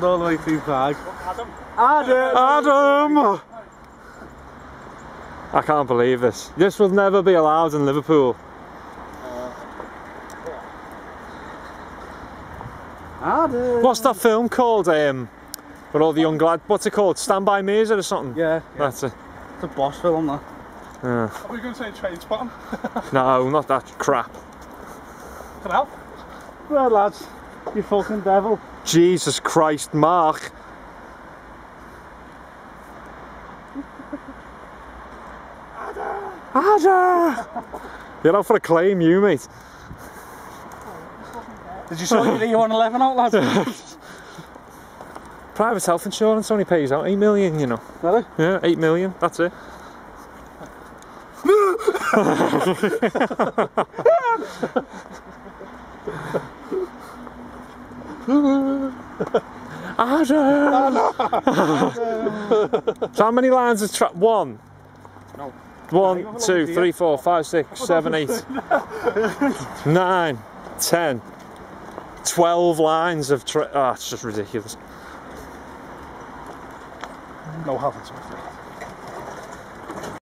road all the way through Prague. Adam! I can't believe this. This will never be allowed in Liverpool. Adam! What's that film called? With all the young lads. What's it called? Stand By Me, is it, or something? Yeah. That's it. It's a boss film, that. Yeah. Are we going to say Trainspotting? No, not that crap. Can I help? Well, lads, you fucking devil. Jesus Christ, Mark. Ada! You're out for a claim, you, mate. Did you sort your E111 out, lads? Private health insurance only pays out 8 million, you know. Really? Yeah, 8 million, that's it. So how many lines of track? One. No. 1, 2, 3, 4, 5, 6, 7, 8, 9, 10, 12 lines of track. Oh, it's just ridiculous. No health insurance.